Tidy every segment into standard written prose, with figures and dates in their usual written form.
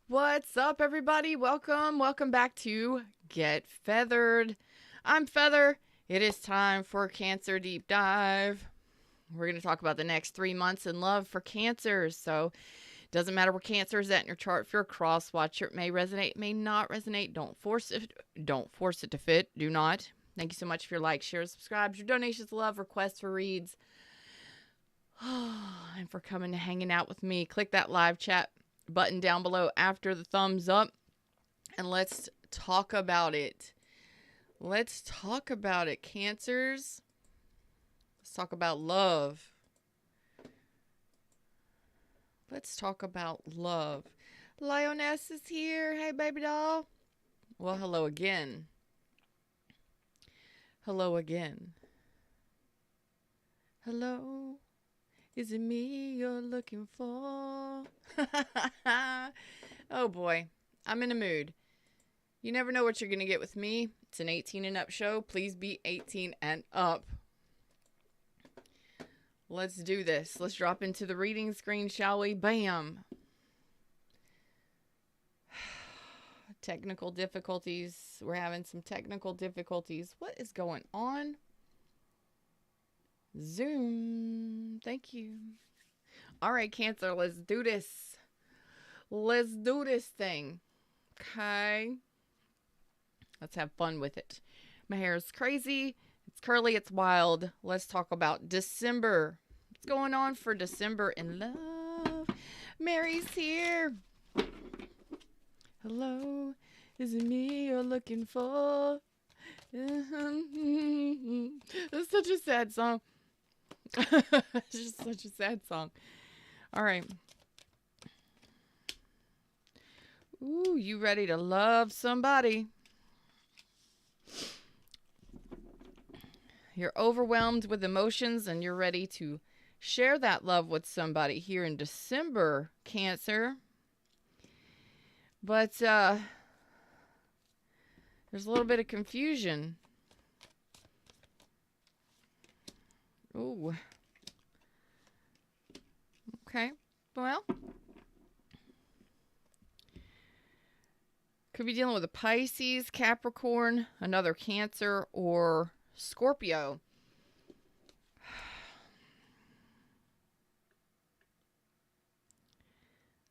What's up, everybody? Welcome back to Get Feathered. I'm Feather. It is time for Cancer Deep Dive. We're going to talk about the next 3 months in love for cancers. So, it doesn't matter where Cancer is at in your chart. If you're a cross watcher, it may resonate, it may not resonate. Don't force it. Don't force it to fit. Do not. Thank you so much for your likes, shares, subscribes, your donations, love, requests for reads, and for coming and hanging out with me. Click that live chat button down below after the thumbs up, and let's talk about it. Let's talk about it, Cancers. Let's talk about love. Let's talk about love. Lioness is here. Hey, baby doll. Well, hello again. Hello again. Hello. Is it me you're looking for? Oh boy, I'm in a mood. You never know what you're going to get with me. It's an 18 and up show. Please be 18 and up. Let's do this. Let's drop into the reading screen, shall we? Bam. Technical difficulties. We're having some technical difficulties. What is going on? Zoom. Thank you. All right, Cancer, let's do this. Let's do this thing. Okay. Let's have fun with it. My hair is crazy. It's curly. It's wild. Let's talk about December. What's going on for December in love? Mary's here. Hello. Is it me you're looking for? It's such a sad song. It's just such a sad song. All right. Ooh, you ready to love somebody? You're overwhelmed with emotions and you're ready to share that love with somebody here in December, Cancer. But there's a little bit of confusion. Ooh. Okay. Well, could be dealing with a Pisces, Capricorn, another Cancer, or Scorpio.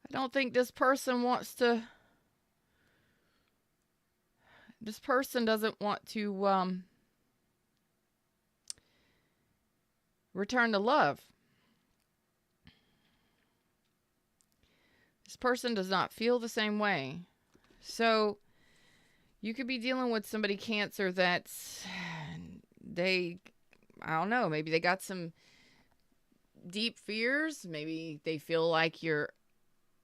I don't think this person wants to. This person doesn't want to return to love. This person does not feel the same way. So you could be dealing with somebody, Cancer, that's I don't know, maybe they got some deep fears. Maybe they feel like you're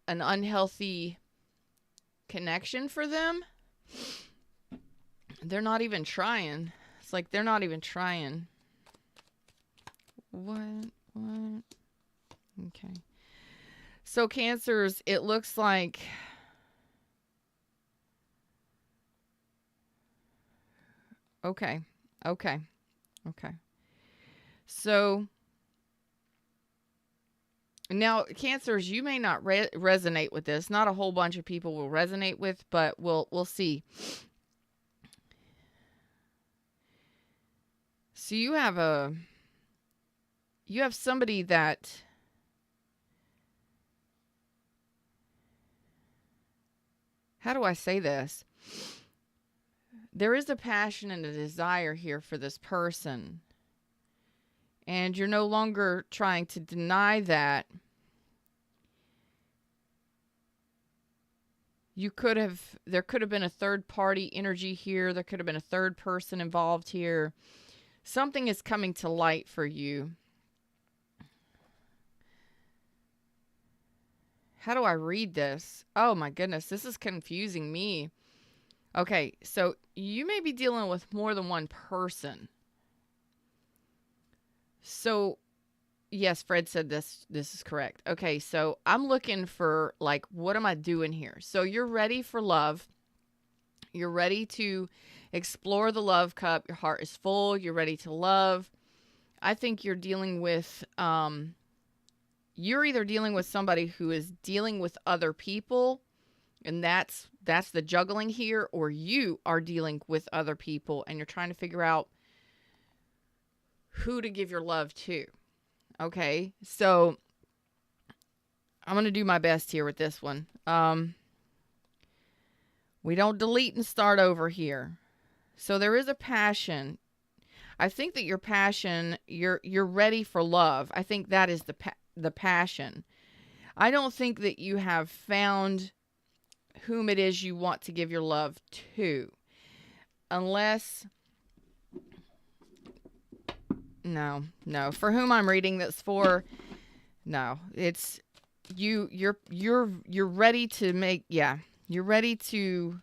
an unhealthy connection for them. They're not even trying. It's like they're not even trying. What? Okay. So Cancers, it looks like Okay. So now, Cancers, you may not resonate with this. Not a whole bunch of people will resonate with, but we'll see. So you have somebody that how do I say this? There is a passion and a desire here for this person. And you're no longer trying to deny that. There could have been a third party energy here. There could have been a third person involved here. Something is coming to light for you. How do I read this? Oh my goodness, this is confusing me. Okay, so you may be dealing with more than one person. So, yes, Fred said this is correct. Okay, so I'm looking for, like, what am I doing here? So you're ready for love. You're ready to explore the love cup. Your heart is full. You're ready to love. I think you're dealing with, you're either dealing with somebody who is dealing with other people And that's the juggling here, or you are dealing with other people and you're trying to figure out who to give your love to. Okay? So I'm going to do my best here with this one. We don't delete and start over here. So there is a passion. I think that your passion, you're ready for love. I think that is the passion. I don't think that you have found whom it is you want to give your love to. Unless no. For whom I'm reading this for, no. It's you're ready to make, yeah. You're ready to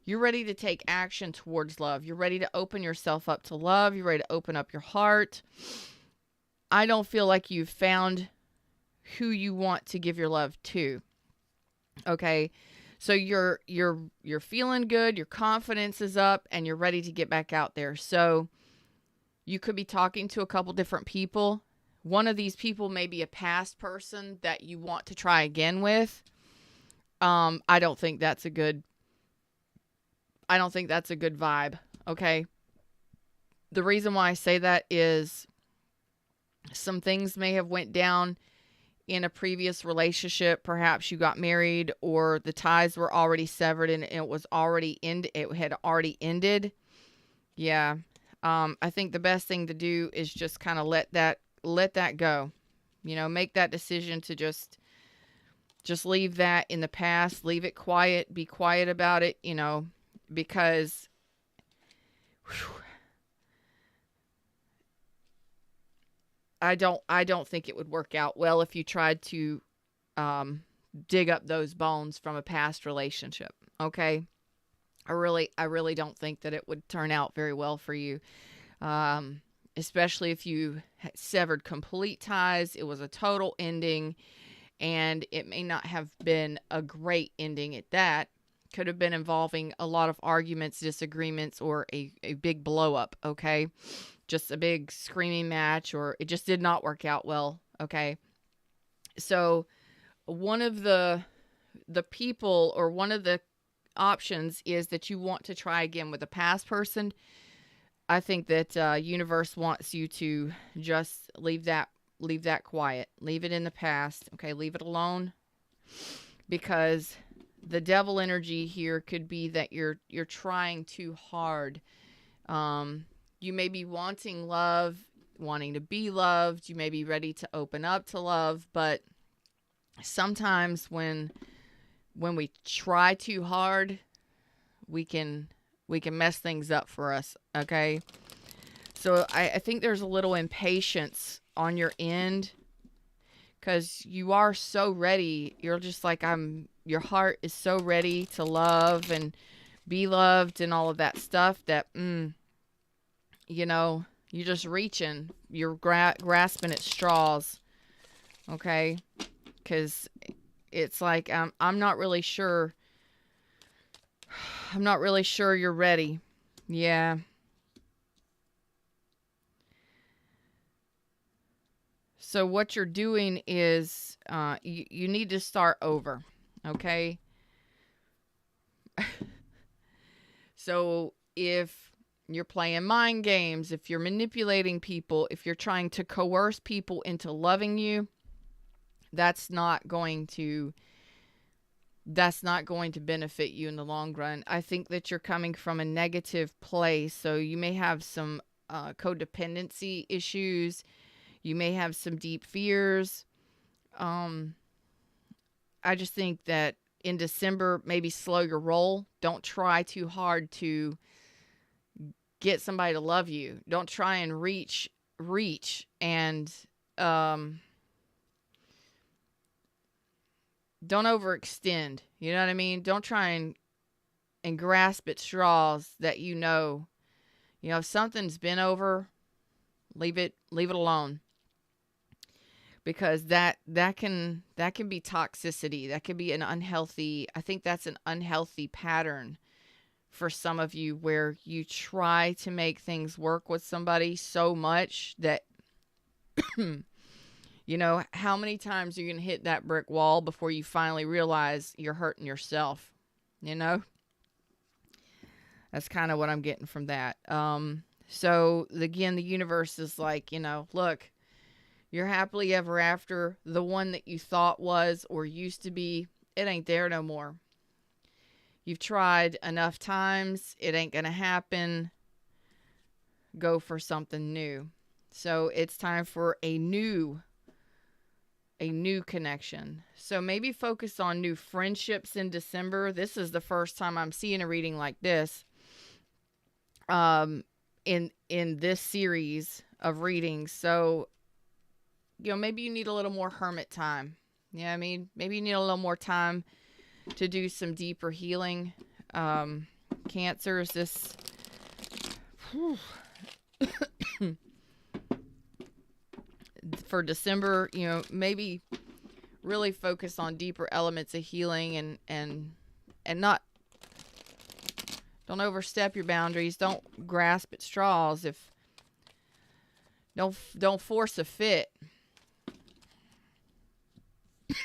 you're ready to take action towards love. You're ready to open yourself up to love. You're ready to open up your heart. I don't feel like you've found who you want to give your love to. Okay? So you're feeling good, your confidence is up, and you're ready to get back out there. So you could be talking to a couple different people. One of these people may be a past person that you want to try again with. I don't think that's a good vibe, okay? The reason why I say that is some things may have went down in a previous relationship. Perhaps you got married, or the ties were already severed and it had already ended. Yeah. I think the best thing to do is just kind of let that go. Make that decision to just leave that in the past, leave it quiet, be quiet about it, because I don't think it would work out well if you tried to dig up those bones from a past relationship. Okay. I really don't think that it would turn out very well for you. Especially if you severed complete ties. It was a total ending, and it may not have been a great ending at that. Could have been involving a lot of arguments, disagreements, or a big blow up. Okay. Just a big screaming match, or it just did not work out well. Okay. So one of the people, or one of the options, is that you want to try again with a past person. I think that universe wants you to just leave that quiet. Leave it in the past. Okay. Leave it alone, because the devil energy here could be that you're trying too hard. You may be wanting love, wanting to be loved. You may be ready to open up to love, but sometimes when we try too hard, we can mess things up for us. Okay. So I think there's a little impatience on your end, because you are so ready. You're just like, your heart is so ready to love and be loved and all of that stuff that, you're just reaching, you're grasping at straws. Okay. Because it's like, I'm not really sure. I'm not really sure you're ready. Yeah. So what you're doing is, you need to start over. Okay. So if you're playing mind games, if you're manipulating people, if you're trying to coerce people into loving you, that's not going to benefit you in the long run. I think that you're coming from a negative place. So you may have some codependency issues. You may have some deep fears. I just think that in December, maybe slow your roll. Don't try too hard to get somebody to love you. Don't try and reach and don't overextend. You know what I mean? Don't try and grasp at straws that if something's been over, leave it alone. Because that can be toxicity. That could be I think that's an unhealthy pattern for some of you, where you try to make things work with somebody so much that You know, how many times are you going to hit that brick wall before you finally realize you're hurting yourself? You know, that's kind of what I'm getting from that. So again, the universe is like, you know, look, you're happily ever after, the one that you thought was or used to be, it ain't there no more. You've tried enough times. It ain't going to happen. Go for something new. So it's time for a new connection. So maybe focus on new friendships in December. This is the first time I'm seeing a reading like this. In this series of readings. So, you know, maybe you need a little more hermit time. Yeah, I mean, maybe you need a little more time to do some deeper healing. Cancers, this for December, you know, maybe really focus on deeper elements of healing and not, don't overstep your boundaries. Don't grasp at straws. If don't force a fit.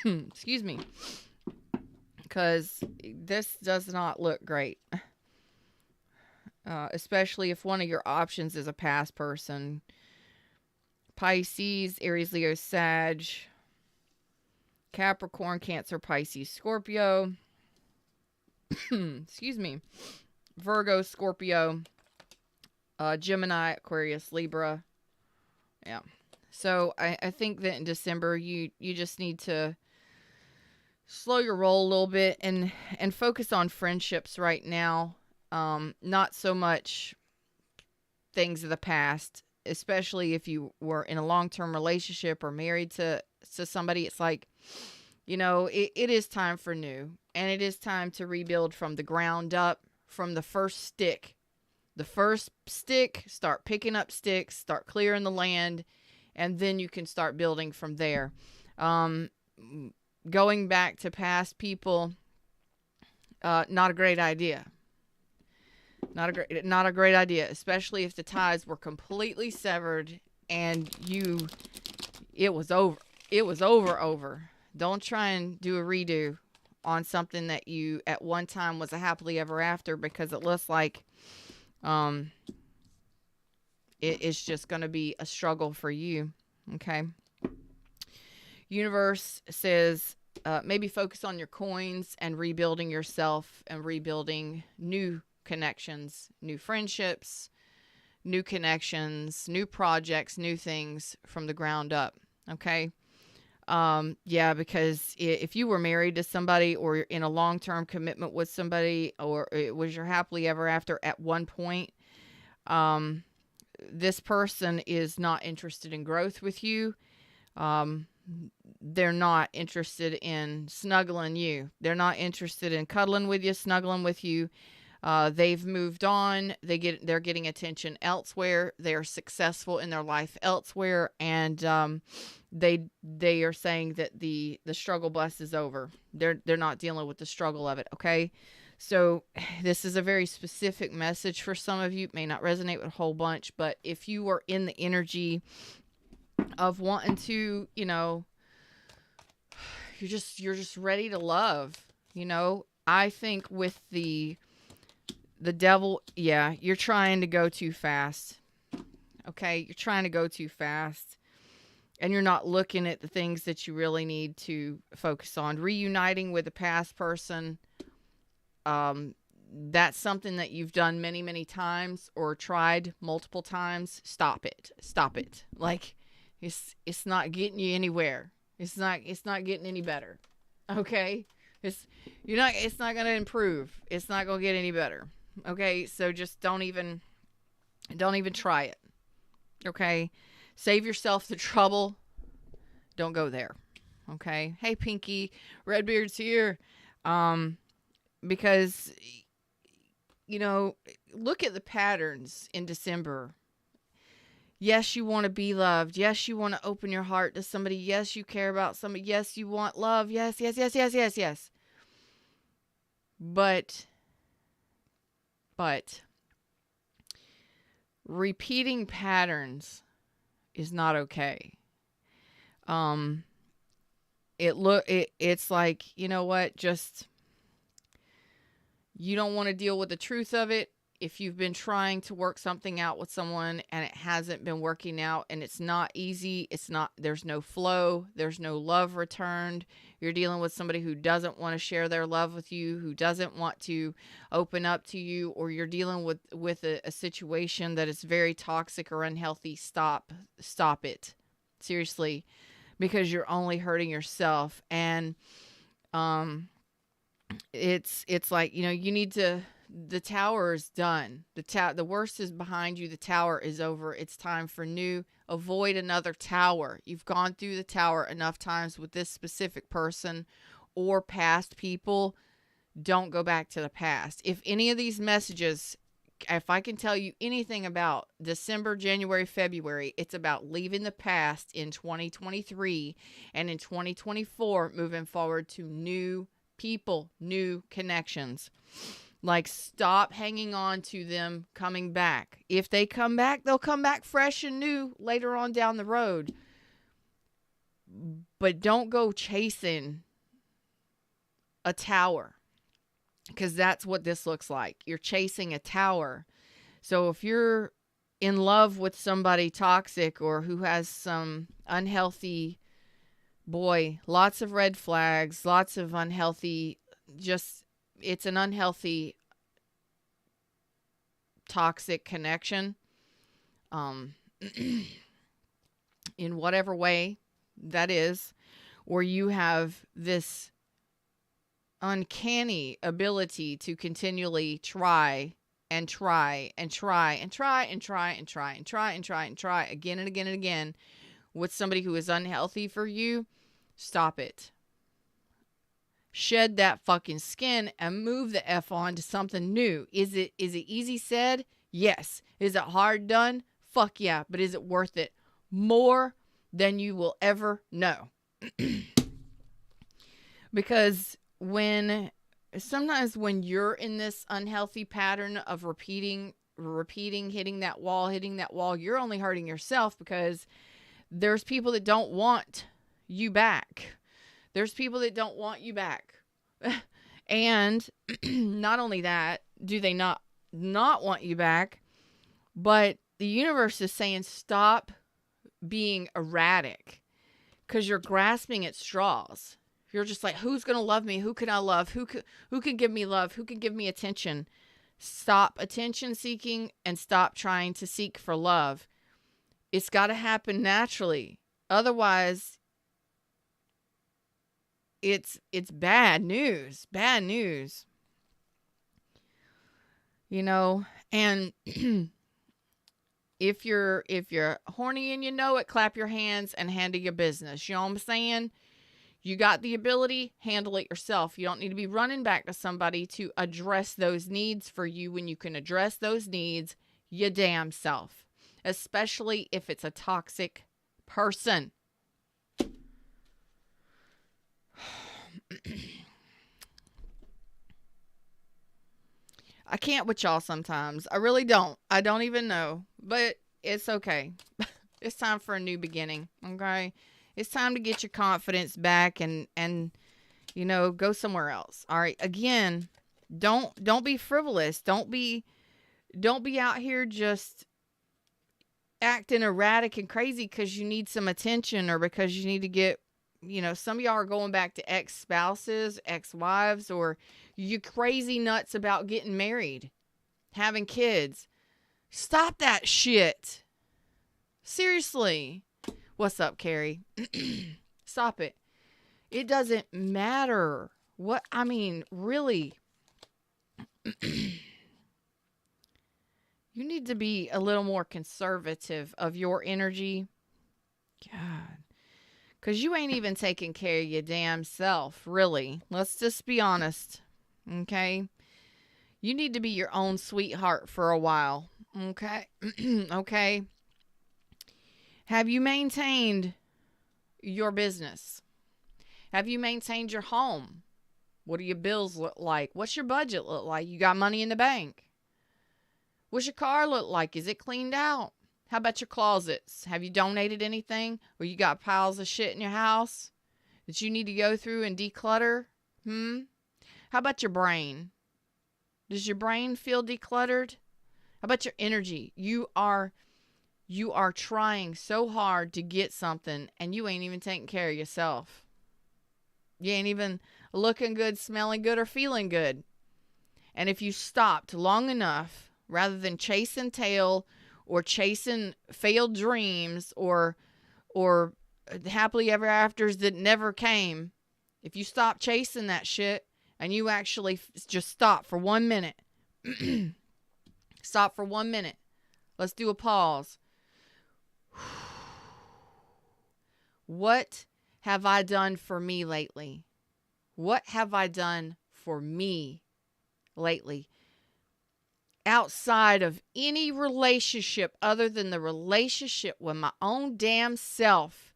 Excuse me. Because this does not look great. Especially if one of your options is a past person. Pisces, Aries, Leo, Sag, Capricorn, Cancer, Pisces, Scorpio. Excuse me. Virgo, Scorpio, Gemini, Aquarius, Libra. Yeah. So I think that in December you just need to slow your roll a little bit and focus on friendships right now. Not so much things of the past, especially if you were in a long-term relationship or married to somebody. It's like, you know, it is time for new, and it is time to rebuild from the ground up, from the first stick. The first stick, start picking up sticks, start clearing the land, and then you can start building from there. Going back to past people, not a great idea. Not a great idea, especially if the ties were completely severed and it was over. It was over. Don't try and do a redo on something that you at one time was a happily ever after, because it looks like it's just going to be a struggle for you. Okay. Universe says maybe focus on your coins and rebuilding yourself and rebuilding new connections, new friendships, new connections, new projects, new things from the ground up. Okay. Yeah, because if you were married to somebody or you're in a long-term commitment with somebody, or it was your happily ever after at one point, this person is not interested in growth with you. They're not interested in snuggling you. They're not interested in cuddling with you, snuggling with you. They've moved on. They're getting attention elsewhere. They're successful in their life elsewhere, and they are saying that the struggle bus is over. They're not dealing with the struggle of it. Okay, so this is a very specific message for some of you. It may not resonate with a whole bunch, but if you are in the energy of wanting to, you know, you're just ready to love. You know, I think with the devil, yeah, you're trying to go too fast. Okay, you're trying to go too fast. And you're not looking at the things that you really need to focus on. Reuniting with a past person, that's something that you've done many, many times or tried multiple times. Stop it. Like, it's not getting you anywhere. It's not getting any better. Okay? It's not going to improve. It's not going to get any better. Okay? So just don't even try it. Okay? Save yourself the trouble. Don't go there. Okay? Hey, Pinky. Redbeard's here. Because, you know, look at the patterns in December. Yes, you want to be loved. Yes, you want to open your heart to somebody. Yes, you care about somebody. Yes, you want love. Yes. But repeating patterns is not okay. Um, it's like, you know what? Just, you don't want to deal with the truth of it. If you've been trying to work something out with someone and it hasn't been working out and it's not easy, there's no flow, there's no love returned. You're dealing with somebody who doesn't want to share their love with you, who doesn't want to open up to you, or you're dealing with a situation that is very toxic or unhealthy. Stop it. Seriously, because you're only hurting yourself. And it's like, you need to, the tower is done. The worst is behind you. The tower is over. It's time for new. Avoid another tower. You've gone through the tower enough times with this specific person or past people. Don't go back to the past. If any of these messages, if I can tell you anything about December, January, February, it's about leaving the past in 2023, and in 2024 moving forward to new people, new connections. Like, stop hanging on to them coming back. If they come back, they'll come back fresh and new later on down the road. But don't go chasing a tower, because that's what this looks like. You're chasing a tower. So if you're in love with somebody toxic or who has some unhealthy, lots of red flags, lots of unhealthy, it's an unhealthy, toxic connection, in whatever way that is, or you have this uncanny ability to continually try and try and try and try and try and try and try and try and try again and again and again with somebody who is unhealthy for you, stop it. Shed that fucking skin and move the F on to something new. Is it easy said? Yes. Is it hard done? Fuck yeah. But is it worth it? More than you will ever know. Because sometimes when you're in this unhealthy pattern of repeating, hitting that wall, you're only hurting yourself, because there's people that don't want you back. There's people that don't want you back. And not only that, do they not want you back, but the universe is saying stop being erratic, because you're grasping at straws. You're just like, who's going to love me? Who can I love? Who can give me love? Who can give me attention? Stop attention seeking and stop trying to seek for love. It's got to happen naturally. Otherwise, it's bad news. Bad news. And if you're horny and you know it, clap your hands and handle your business. You know what I'm saying? You got the ability, handle it yourself. You don't need to be running back to somebody to address those needs for you when you can address those needs your damn self, especially if it's a toxic person. I can't with y'all sometimes. I really don't. I don't even know, but it's okay. It's time for a new beginning. Okay. It's time to get your confidence back and go somewhere else. All right. Again, don't be frivolous. Don't be out here just acting erratic and crazy because you need some attention, or because you need to get, some of y'all are going back to ex-spouses, ex-wives, or you crazy nuts about getting married, having kids. Stop that shit. Seriously. What's up, Carrie? Stop it. It doesn't matter. Really. You need to be a little more conservative of your energy. God. Because you ain't even taking care of your damn self, really. Let's just be honest. Okay? You need to be your own sweetheart for a while. Okay? Okay? Have you maintained your business? Have you maintained your home? What do your bills look like? What's your budget look like? You got money in the bank? What's your car look like? Is it cleaned out? How about your closets? Have you donated anything? Or you got piles of shit in your house that you need to go through and declutter? How about your brain? Does your brain feel decluttered? How about your energy? You are trying so hard to get something and you ain't even taking care of yourself. You ain't even looking good, smelling good, or feeling good. And if you stopped long enough, rather than chasing tail or chasing failed dreams or happily ever afters that never came, if you stop chasing that shit and you actually just stop for 1 minute, stop for 1 minute. Let's do a pause. What have I done for me lately? What have I done for me lately? Outside of any relationship other than the relationship with my own damn self,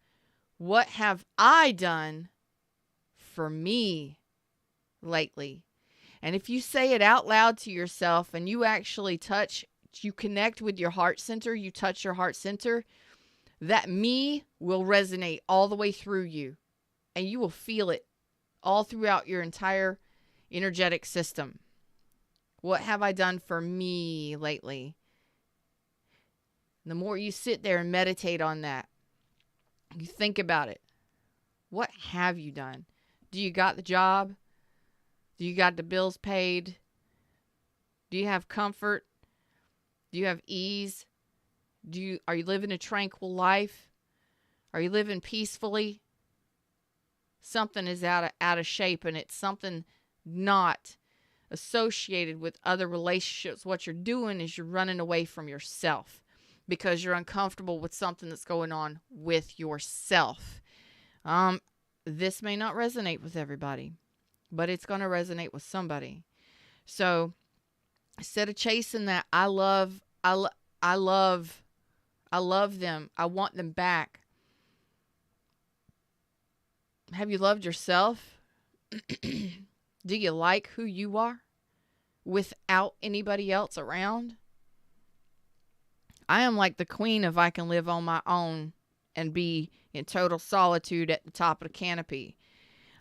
what have I done for me lately? And if you say it out loud to yourself and you actually you connect with your heart center, you touch your heart center, that me will resonate all the way through you. And you will feel it all throughout your entire energetic system. What have I done for me lately? The more you sit there and meditate on that, you think about it. What have you done? Do you got the job? Do you got the bills paid? Do you have comfort? Do you have ease? Are you living a tranquil life? Are you living peacefully? Something is out of shape, and it's something not associated with other relationships. What you're doing is you're running away from yourself because you're uncomfortable with something that's going on with yourself. This may not resonate with everybody, but it's going to resonate with somebody. So instead of chasing that, I love them. I want them back. Have you loved yourself? Do you like who you are without anybody else around? I am like the queen if I can live on my own and be in total solitude at the top of the canopy.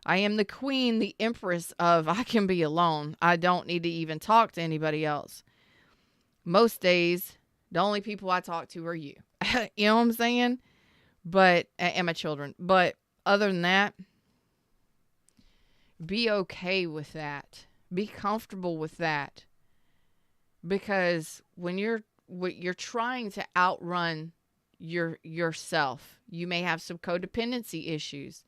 I am the queen, the empress of I can be alone. I don't need to even talk to anybody else. Most days, the only people I talk to are you. You know what I'm saying? And my children. But other than that, be okay with that. Be comfortable with that. Because when you're trying to outrun yourself, you may have some codependency issues.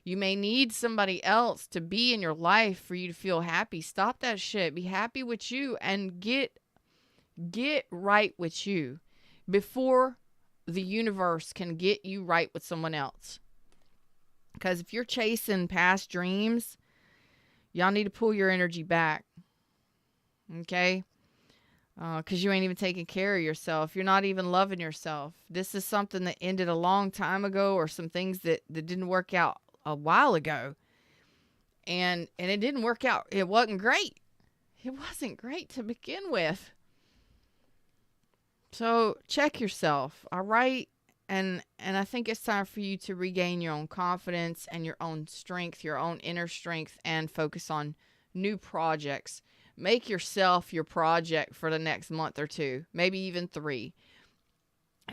You may need somebody else to be in your life for you to feel happy. Stop that shit. Be happy with you and get right with you before the universe can get you right with someone else. Because if you're chasing past dreams, y'all need to pull your energy back. Okay? Because you ain't even taking care of yourself. You're not even loving yourself. This is something that ended a long time ago, or some things that didn't work out a while ago. And it didn't work out. It wasn't great. It wasn't great to begin with. So check yourself, all right? And I think it's time for you to regain your own confidence and your own strength, your own inner strength, and focus on new projects. Make yourself your project for the next month or 2, maybe even 3.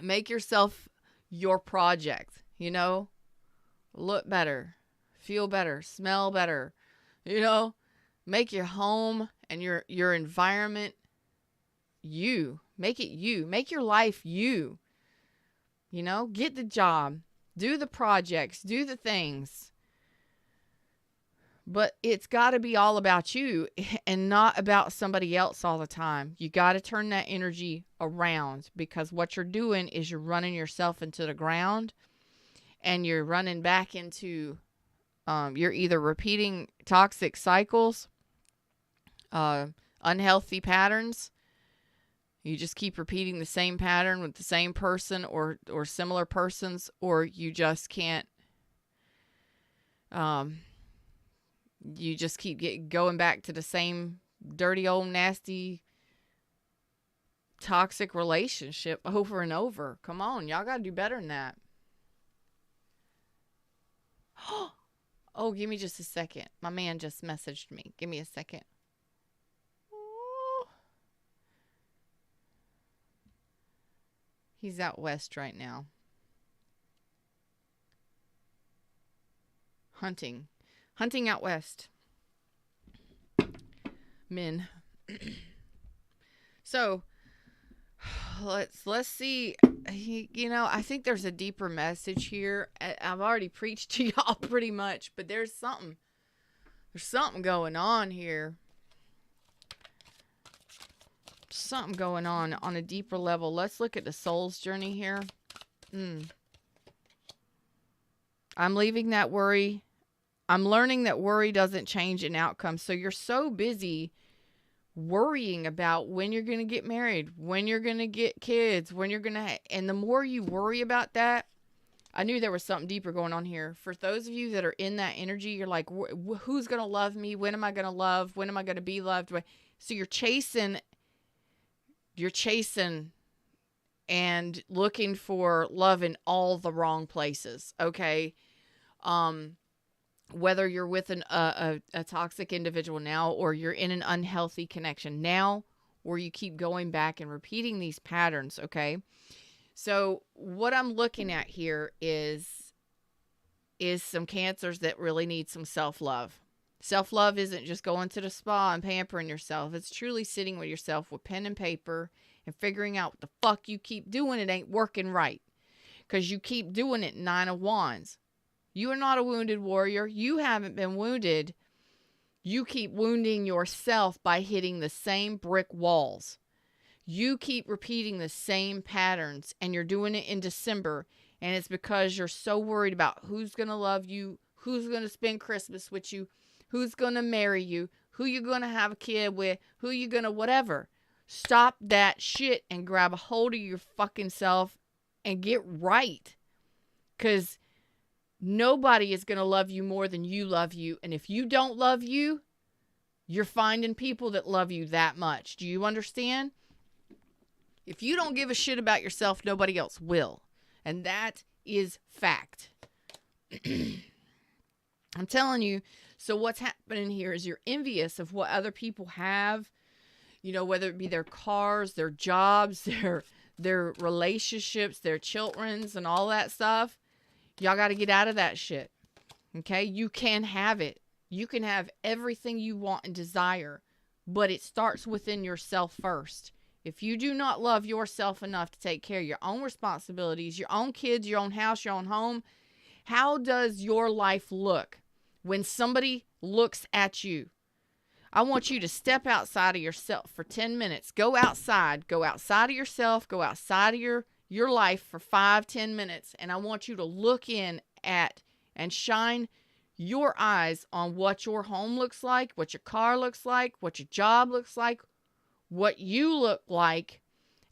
Make yourself your project, you know? Look better, feel better, smell better, you know? Make your home and your environment you. Make it you. Make your life you. You know, get the job, do the projects, do the things. But it's got to be all about you and not about somebody else all the time. You got to turn that energy around, because what you're doing is you're running yourself into the ground, and you're running back into, you're either repeating toxic cycles, unhealthy patterns. You just keep repeating the same pattern with the same person or similar persons, or you just can't, you just keep going back to the same dirty old nasty toxic relationship over and over. Come on, y'all got to do better than that. Oh, give me just a second. My man just messaged me. Give me a second. He's out west right now. Hunting out west. Men. So, let's see. I think there's a deeper message here. I've already preached to y'all pretty much, but there's something going on here. Something going on a deeper level. Let's look at the soul's journey here. I'm leaving that worry. I'm learning that worry doesn't change an outcome. So you're so busy worrying about when you're going to get married, when you're going to get kids, when you're going to... And the more you worry about that, I knew there was something deeper going on here. For those of you that are in that energy, you're like, who's going to love me? When am I going to love? When am I going to be loved? So you're chasing and looking for love in all the wrong places. Okay. Whether you're with a toxic individual now, or you're in an unhealthy connection now, or you keep going back and repeating these patterns. Okay. So what I'm looking at here is some cancers that really need some self-love. Self-love isn't just going to the spa and pampering yourself. It's truly sitting with yourself with pen and paper and figuring out what the fuck you keep doing. It ain't working right. Because you keep doing it. 9 of Wands. You are not a wounded warrior. You haven't been wounded. You keep wounding yourself by hitting the same brick walls. You keep repeating the same patterns, and you're doing it in December. And it's because you're so worried about who's going to love you, who's going to spend Christmas with you, who's going to marry you, who you're going to have a kid with, who you're going to whatever. Stop that shit and grab a hold of your fucking self and get right. Because nobody is going to love you more than you love you. And if you don't love you, you're finding people that love you that much. Do you understand? If you don't give a shit about yourself, nobody else will. And that is fact. I'm telling you. So what's happening here is you're envious of what other people have. You know, whether it be their cars, their jobs, their relationships, their children's, and all that stuff. Y'all got to get out of that shit. Okay? You can have it. You can have everything you want and desire, but it starts within yourself first. If you do not love yourself enough to take care of your own responsibilities, your own kids, your own house, your own home, how does your life look when somebody looks at you? I want you to step outside of yourself for 10 minutes. Go outside of yourself, go outside of your life for 5-10 minutes. And I want you to look in at and shine your eyes on what your home looks like, what your car looks like, what your job looks like, what you look like,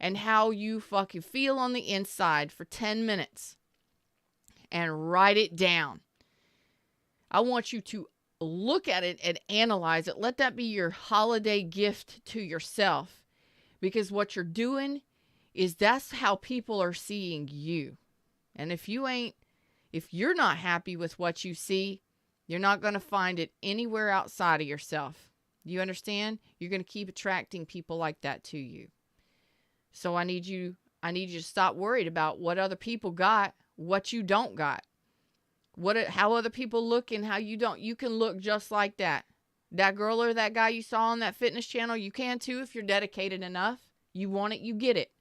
and how you fucking feel on the inside for 10 minutes. And write it down. I want you to look at it and analyze it. Let that be your holiday gift to yourself. Because what you're doing is that's how people are seeing you. And if you're not happy with what you see, you're not going to find it anywhere outside of yourself. You understand? You're going to keep attracting people like that to you. So I need you to stop worried about what other people got, what you don't got. How other people look and how you don't. You can look just like that. That girl or that guy you saw on that fitness channel, you can too if you're dedicated enough. You want it, you get it.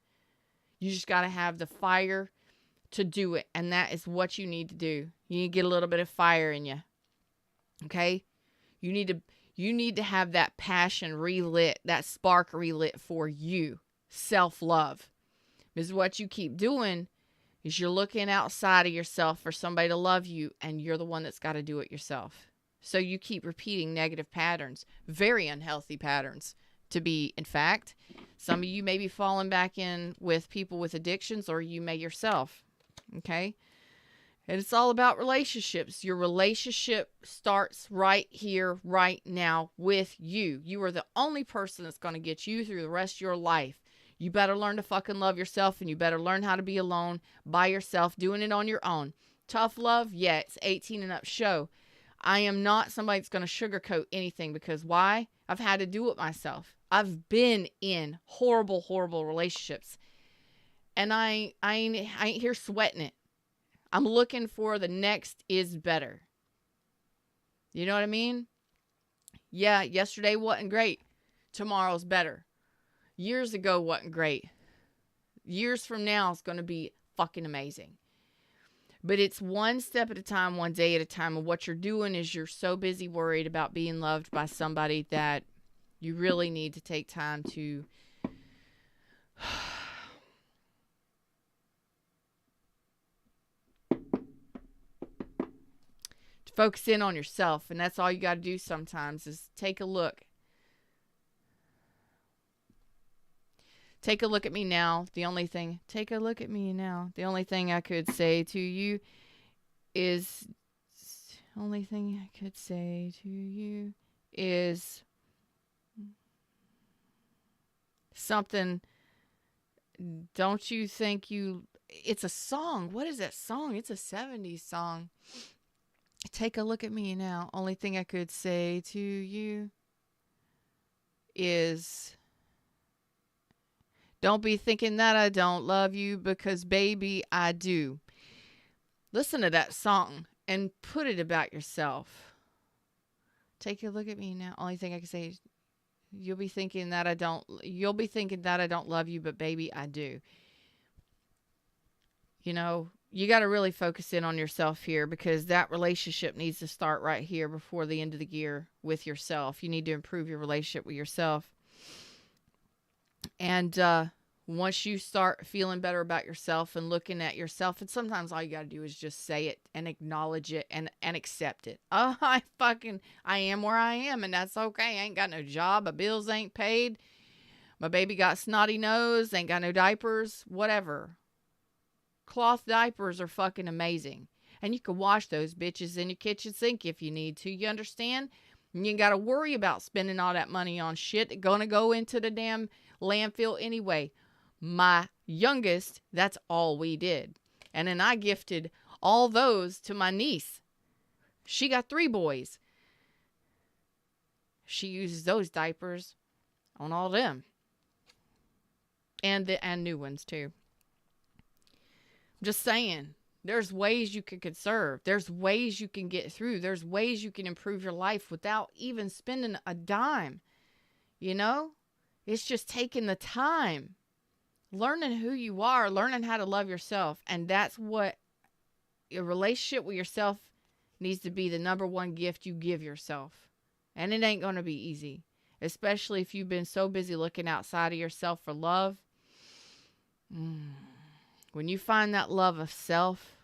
You just got to have the fire to do it. And that is what you need to do. You need to get a little bit of fire in you. Okay? You need to have that passion relit, that spark relit for you. Self-love. Because what you keep doing is you're looking outside of yourself for somebody to love you, and you're the one that's got to do it yourself. So you keep repeating negative patterns, very unhealthy patterns to be, in fact. Some of you may be falling back in with people with addictions, or you may yourself. Okay? And it's all about relationships. Your relationship starts right here, right now with you. You are the only person that's going to get you through the rest of your life. You better learn to fucking love yourself, and you better learn how to be alone by yourself, doing it on your own. Tough love? Yeah, it's 18 and up show. I am not somebody that's going to sugarcoat anything, because why? I've had to do it myself. I've been in horrible, horrible relationships, and I ain't here sweating it. I'm looking for the next is better. You know what I mean? Yeah, yesterday wasn't great. Tomorrow's better. Years ago wasn't great. Years from now is going to be fucking amazing. But it's one step at a time, one day at a time. And what you're doing is you're so busy worried about being loved by somebody that you really need to take time to focus in on yourself. And that's all you got to do sometimes, is take a look. Take a look at me now. Take a look at me now. The only thing I could say to you is something. Don't you think it's a song. What is that song? It's a 70s song. Take a look at me now. Only thing I could say to you is, don't be thinking that I don't love you, because baby, I do. Listen to that song and put it about yourself. Take a look at me now. Only thing I can say is, you'll be thinking that I don't love you, but baby, I do. You know, you got to really focus in on yourself here, because that relationship needs to start right here before the end of the year with yourself. You need to improve your relationship with yourself. And once you start feeling better about yourself and looking at yourself, and sometimes all you got to do is just say it and acknowledge it and accept it. Oh, I am where I am, and that's okay. I ain't got no job. My bills ain't paid. My baby got snotty nose. Ain't got no diapers. Whatever. Cloth diapers are fucking amazing. And you can wash those bitches in your kitchen sink if you need to. You understand? You ain't got to worry about spending all that money on shit that's going to go into the damn landfill anyway. My youngest, that's all we did. And then I gifted all those to my niece. She got 3 boys. She uses those diapers on all them. And new ones too. I'm just saying, there's ways you can conserve. There's ways you can get through. There's ways you can improve your life without even spending a dime. You know? It's just taking the time. Learning who you are, learning how to love yourself. And that's what your relationship with yourself needs to be, the number one gift you give yourself. And it ain't going to be easy, especially if you've been so busy looking outside of yourself for love. When you find that love of self,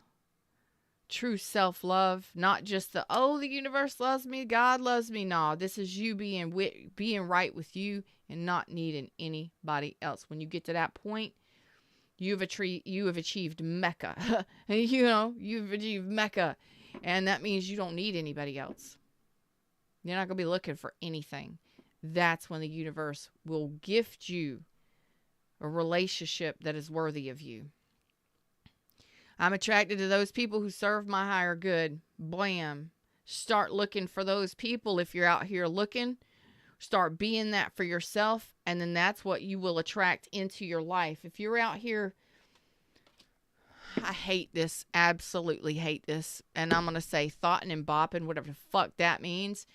true self-love, not just the universe loves me, God loves me. No, this is you being right with you and not needing anybody else. When you get to that point, you have achieved Mecca. You've achieved Mecca. And that means you don't need anybody else. You're not going to be looking for anything. That's when the universe will gift you a relationship that is worthy of you. I'm attracted to those people who serve my higher good. Blam. Start looking for those people. If you're out here looking, start being that for yourself, and then that's what you will attract into your life. If you're out here, I hate this, absolutely hate this, and I'm going to say thoughting and bopping, whatever the fuck that means.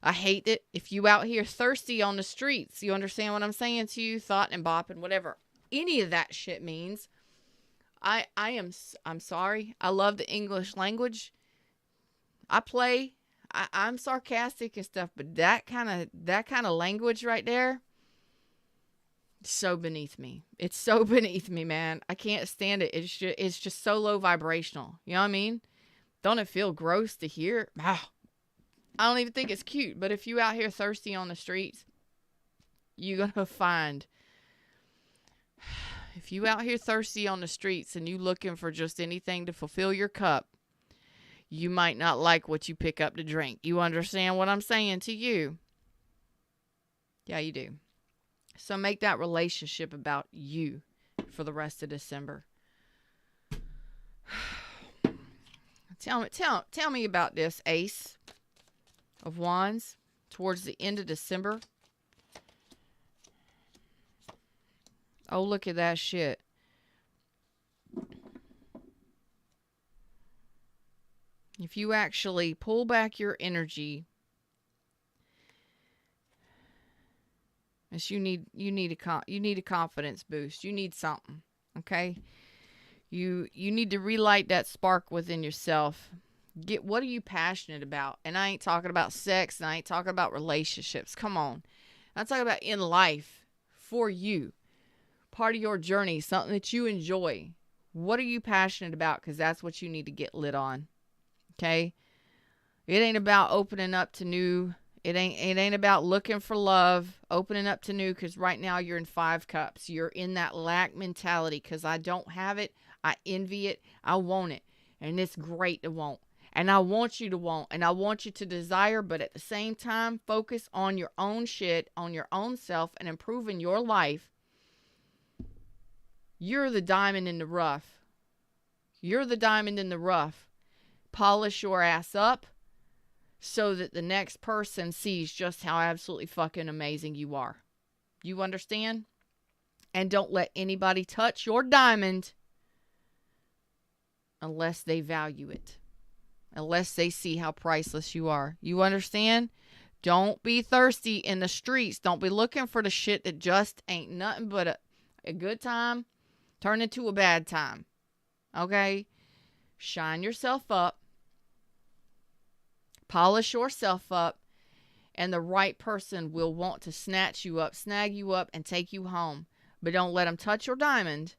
I hate it. If you out here thirsty on the streets, you understand what I'm saying to you? Thought and bopping, whatever any of that shit means. I'm sorry. I love the English language. I'm sarcastic and stuff, but that kind of language right there, so beneath me. It's so beneath me, man. I can't stand it. It's just so low vibrational. You know what I mean? Don't it feel gross to hear? I don't even think it's cute. But if you out here thirsty on the streets, you're gonna find. If you out here thirsty on the streets and you looking for just anything to fulfill your cup, you might not like what you pick up to drink. You understand what I'm saying to you? Yeah, you do. So make that relationship about you for the rest of December. Tell me about this Ace of Wands towards the end of December. Oh, look at that shit. If you actually pull back your energy, you need a confidence boost. You need something, okay? You need to relight that spark within yourself. What are you passionate about? And I ain't talking about sex, and I ain't talking about relationships. Come on. I'm talking about in life for you. Part of your journey, something that you enjoy. What are you passionate about? Because that's what you need to get lit on. Okay? It ain't about opening up to new. It ain't about looking for love, opening up to new, because right now you're in 5 cups. You're in that lack mentality because I don't have it. I envy it. I want it. And it's great to want. And I want you to want. And I want you to desire. But at the same time, focus on your own shit, on your own self, and improving your life. You're the diamond in the rough. You're the diamond in the rough. Polish your ass up so that the next person sees just how absolutely fucking amazing you are. You understand? And don't let anybody touch your diamond unless they value it. Unless they see how priceless you are. You understand? Don't be thirsty in the streets. Don't be looking for the shit that just ain't nothing but a good time turn into a bad time. Okay? Shine yourself up. Polish yourself up. And the right person will want to snatch you up, snag you up, and take you home. But don't let them touch your diamond.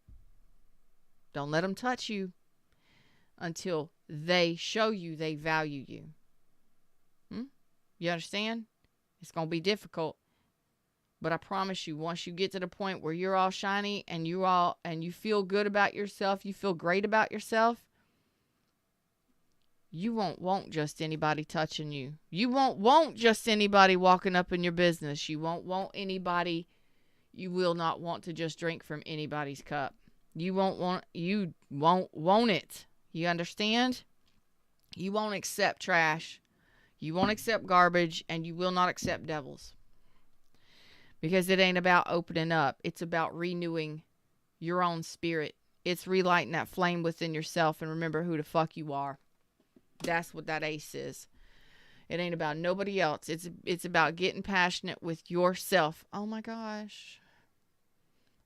Don't let them touch you until they show you they value you. You understand? It's going to be difficult. But I promise you, once you get to the point where you're all shiny and you feel good about yourself, you feel great about yourself, you won't want just anybody touching you. You won't want just anybody walking up in your business. You won't want anybody. You will not want to just drink from anybody's cup. You won't want it. You understand? You won't accept trash. You won't accept garbage, and you will not accept devils. Because it ain't about opening up. It's about renewing your own spirit. It's relighting that flame within yourself and remember who the fuck you are. That's what that ace is. It ain't about nobody else. It's about getting passionate with yourself. Oh my gosh.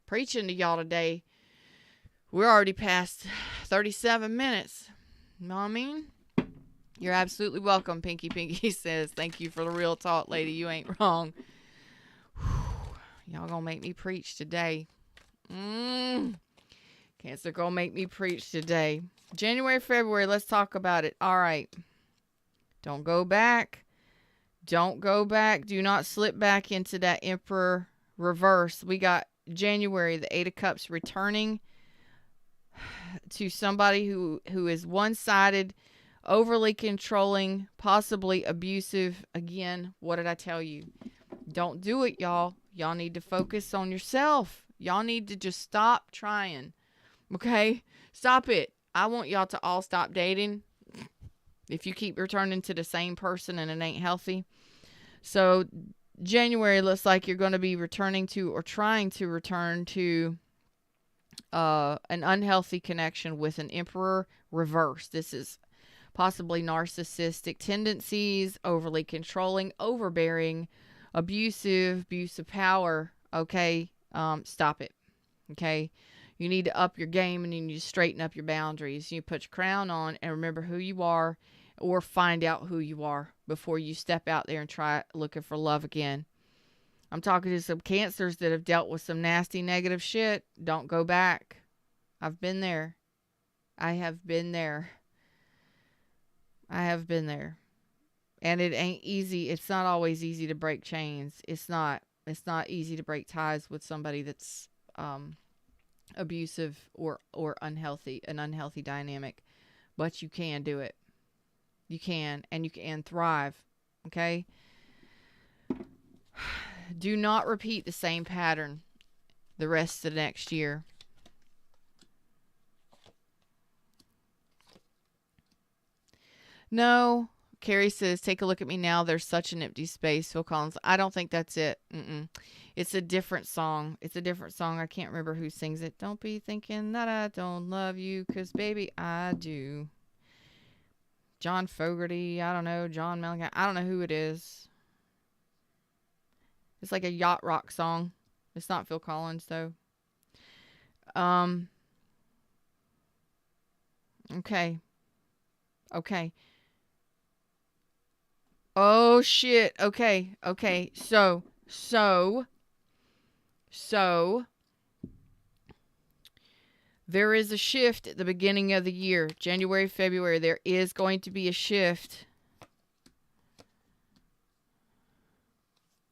Preaching to y'all today. We're already past 37 minutes. You know what I mean? You're absolutely welcome, Pinky says. Thank you for the real talk, lady. You ain't wrong. Y'all gonna make me preach today. Cancer gonna make me preach today. January, February, let's talk about it. All right. Don't go back. Don't go back. Do not slip back into that Emperor reverse. We got January, the 8 of Cups returning to somebody who is one-sided, overly controlling, possibly abusive. Again, what did I tell you? Don't do it, y'all. Y'all need to focus on yourself. Y'all need to just stop trying. Okay? Stop it. I want y'all to all stop dating if you keep returning to the same person and it ain't healthy. So January looks like you're going to be returning to or trying to return to an unhealthy connection with an Emperor reverse. This is possibly narcissistic tendencies, overly controlling, overbearing, abusive, abuse of power. Okay? Stop it. Okay? You need to up your game and you need to straighten up your boundaries. You put your crown on and remember who you are or find out who you are before you step out there and try looking for love again. I'm talking to some Cancers that have dealt with some nasty negative shit. Don't go back. I've been there. I have been there. I have been there. And it ain't easy. It's not always easy to break chains. It's not easy to break ties with somebody that's abusive or unhealthy, an unhealthy dynamic. But you can do it. You can, and you can thrive. Okay? Do not repeat the same pattern the rest of the next year. No. Carrie says, take a look at me now. There's such an empty space. Phil Collins. I don't think that's it. It's a different song. It's a different song. I can't remember who sings it. Don't be thinking that I don't love you, 'cause baby, I do. John Fogerty. I don't know. John Mellencamp. I don't know who it is. It's like a yacht rock song. It's not Phil Collins, though. Okay. Oh, shit. Okay. So, there is a shift at the beginning of the year. January, February, there is going to be a shift.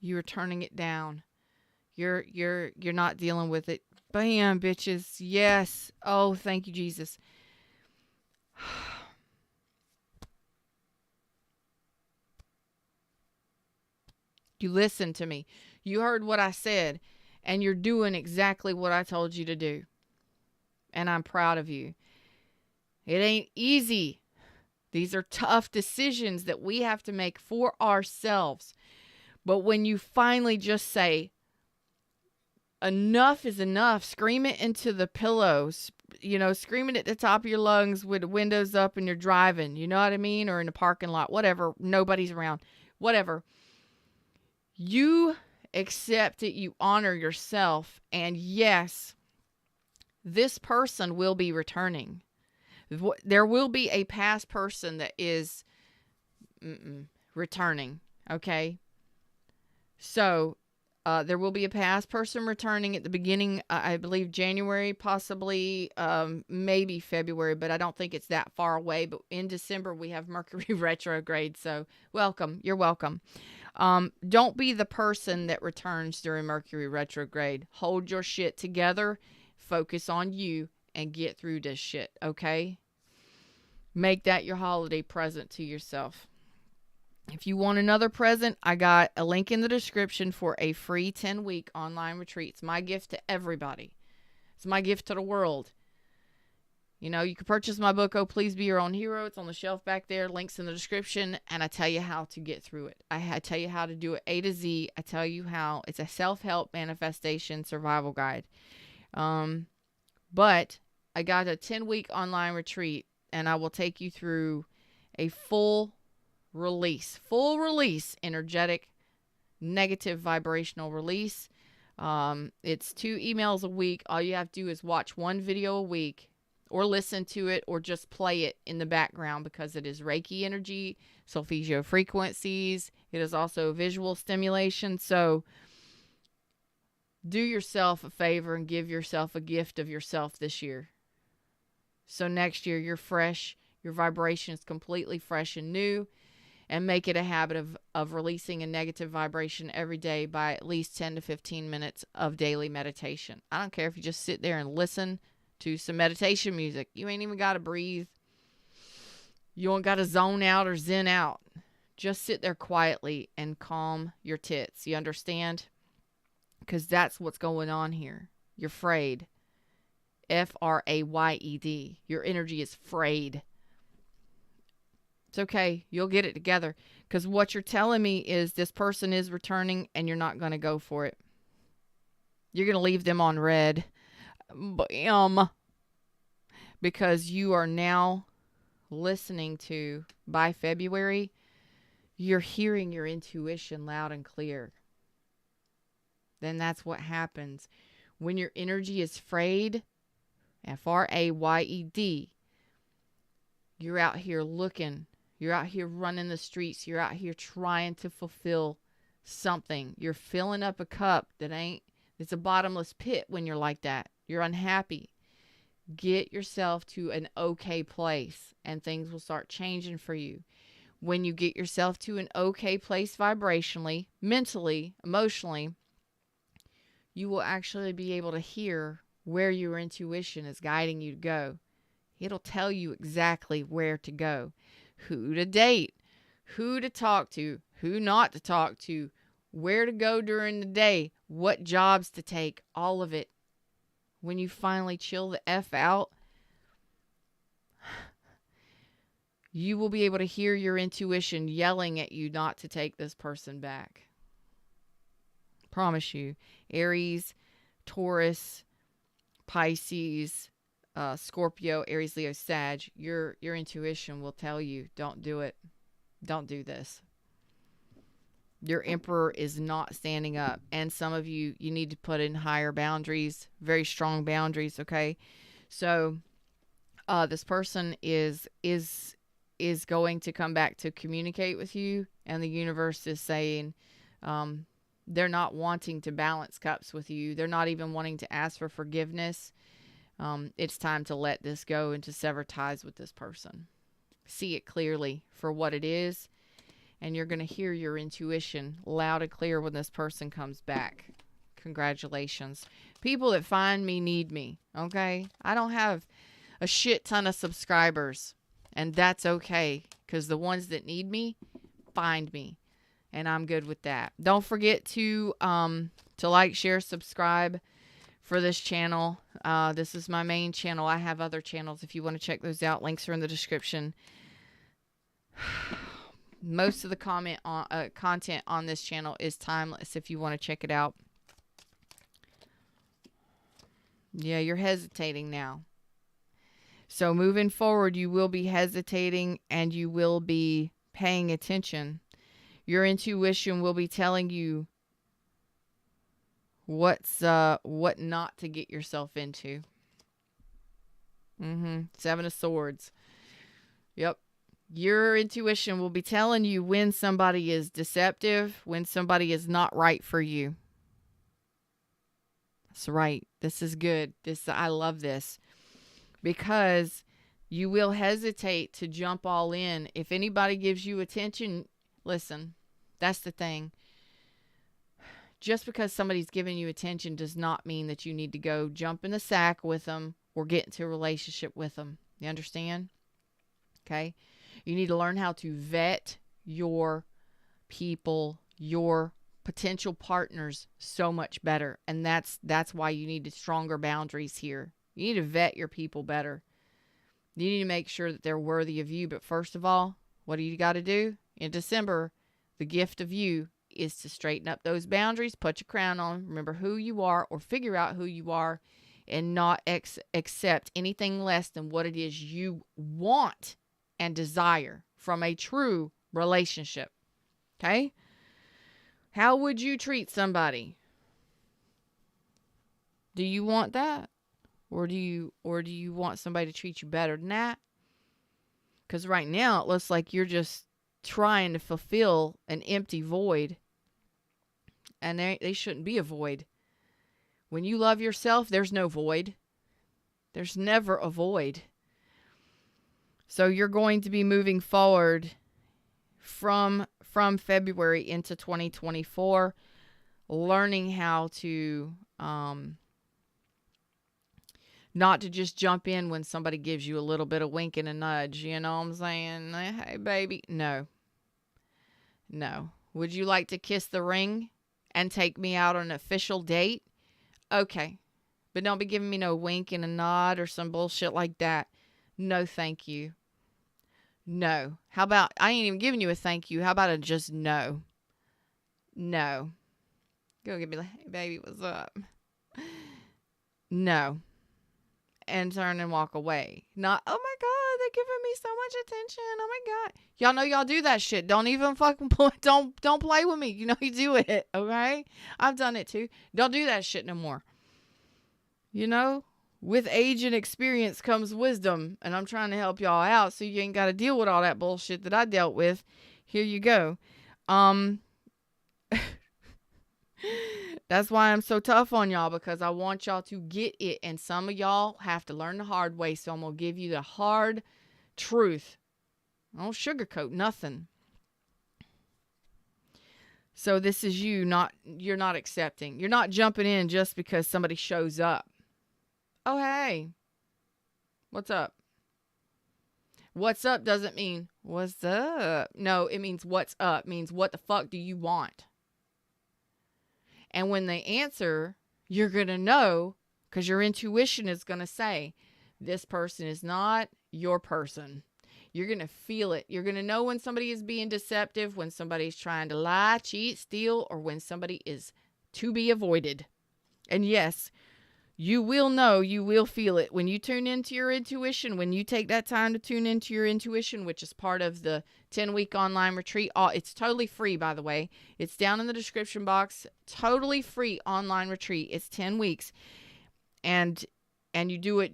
You are turning it down. You're not dealing with it. Bam, bitches. Yes. Oh, thank you, Jesus. You listened to me. You heard what I said, and you're doing exactly what I told you to do. And I'm proud of you. It ain't easy. These are tough decisions that we have to make for ourselves. But when you finally just say, enough is enough, scream it into the pillows, scream it at the top of your lungs with the windows up and you're driving, you know what I mean? Or in the parking lot, whatever, nobody's around, whatever. You accept it, you honor yourself, and yes, this person will be returning. There will be a past person that is returning, okay? So, there will be a past person returning at the beginning, I believe January, possibly, maybe February, but I don't think it's that far away. But in December, we have Mercury retrograde, so welcome. You're welcome. Don't be the person that returns during Mercury retrograde. Hold your shit together, focus on you, and get through this shit, okay? Make that your holiday present to yourself. If you want another present, I got a link in the description for a free 10-week online retreat. It's my gift to everybody. It's my gift to the world. You can purchase my book, Oh, Please Be Your Own Hero. It's on the shelf back there. Links in the description. And I tell you how to get through it. I tell you how to do it A to Z. I tell you how. It's a self-help manifestation survival guide. But I got a 10-week online retreat. And I will take you through a full release, energetic, negative vibrational release. It's 2 emails a week. All you have to do is watch 1 video a week, or listen to it, or just play it in the background, because it is Reiki energy, solfeggio frequencies. It is also visual stimulation. So do yourself a favor and give yourself a gift of yourself this year. So next year you're fresh, your vibration is completely fresh and new, and make it a habit of releasing a negative vibration every day by at least 10 to 15 minutes of daily meditation. I don't care if you just sit there and listen to some meditation music. You ain't even got to breathe. You don't got to zone out or zen out. Just sit there quietly and calm your tits. You understand? Because that's what's going on here. You're frayed. F-R-A-Y-E-D. Your energy is frayed. It's okay. You'll get it together. Because what you're telling me is this person is returning and you're not going to go for it. You're going to leave them on red. Bam. Because you are now listening to, by February, you're hearing your intuition loud and clear. Then that's what happens. When your energy is frayed, F-R-A-Y-E-D, you're out here looking. You're out here running the streets. You're out here trying to fulfill something. You're filling up a cup it's a bottomless pit when you're like that. You're unhappy. Get yourself to an okay place and things will start changing for you. When you get yourself to an okay place vibrationally, mentally, emotionally, you will actually be able to hear where your intuition is guiding you to go. It'll tell you exactly where to go, who to date, who to talk to, who not to talk to, where to go during the day, what jobs to take, all of it. When you finally chill the F out, you will be able to hear your intuition yelling at you not to take this person back. Promise you. Aries, Taurus, Pisces, Scorpio, Aries, Leo, Sag, your intuition will tell you, don't do it. Don't do this. Your Emperor is not standing up. And some of you need to put in higher boundaries, very strong boundaries, okay? So this person is going to come back to communicate with you, and the universe is saying they're not wanting to balance cups with you. They're not even wanting to ask for forgiveness. It's time to let this go and to sever ties with this person. See it clearly for what it is, and you're going to hear your intuition loud and clear when this person comes back. Congratulations. People that find me need me, okay? I don't have a shit ton of subscribers, and that's okay, because the ones that need me find me, and I'm good with that. Don't forget to like, share, subscribe for this channel. This is my main channel. I have other channels if you want to check those out. Links are in the description. Most of the content on this channel is timeless if you want to check it out. Yeah, you're hesitating now. So moving forward, you will be hesitating and you will be paying attention. Your intuition will be telling you what not to get yourself into. Seven of Swords. Yep. Your intuition will be telling you when somebody is deceptive, when somebody is not right for you. That's right. This is good. I love this. Because you will hesitate to jump all in. If anybody gives you attention, listen, that's the thing. Just because somebody's giving you attention does not mean that you need to go jump in the sack with them or get into a relationship with them. You understand? Okay? You need to learn how to vet your people, your potential partners so much better. And that's why you need stronger boundaries here. You need to vet your people better. You need to make sure that they're worthy of you. But first of all, what do you got to do? In December, the gift of you is to straighten up those boundaries, put your crown on, remember who you are, or figure out who you are, and not accept anything less than what it is you want and desire from a true relationship. Okay? How would you treat somebody? Do you want that? Or do you want somebody to treat you better than that? Because right now it looks like you're just trying to fulfill an empty void. And they shouldn't be a void. When you love yourself, there's no void. There's never a void. So you're going to be moving forward from February into 2024, learning how to not to just jump in when somebody gives you a little bit of wink and a nudge. You know what I'm saying? Hey, baby. No. Would you like to kiss the ring and take me out on an official date? Okay. But don't be giving me no wink and a nod or some bullshit like that. No, thank you. No. How about, I ain't even giving you a thank you. How about a just no? No. Go give me like, hey, baby, what's up? No. And turn and walk away. Not, oh my God, they're giving me so much attention. Oh my God. Y'all know y'all do that shit. Don't even fucking play. Don't play with me. You know you do it. Okay? I've done it too. Don't do that shit no more. You know? With age and experience comes wisdom. And I'm trying to help y'all out so you ain't got to deal with all that bullshit that I dealt with. Here you go. That's why I'm so tough on y'all, because I want y'all to get it. And some of y'all have to learn the hard way. So I'm going to give you the hard truth. I don't sugarcoat nothing. So this is you're not accepting. You're not jumping in just because somebody shows up. Oh, hey. What's up? What's up doesn't mean what's up. No, it means what's up. It means what the fuck do you want? And when they answer, you're going to know, because your intuition is going to say, this person is not your person. You're going to feel it. You're going to know when somebody is being deceptive, when somebody's trying to lie, cheat, steal, or when somebody is to be avoided. And yes, you will know, you will feel it. When you tune into your intuition, when you take that time to tune into your intuition, which is part of the 10-week online retreat. It's totally free, by the way. It's down in the description box. Totally free online retreat. It's 10 weeks. And you do it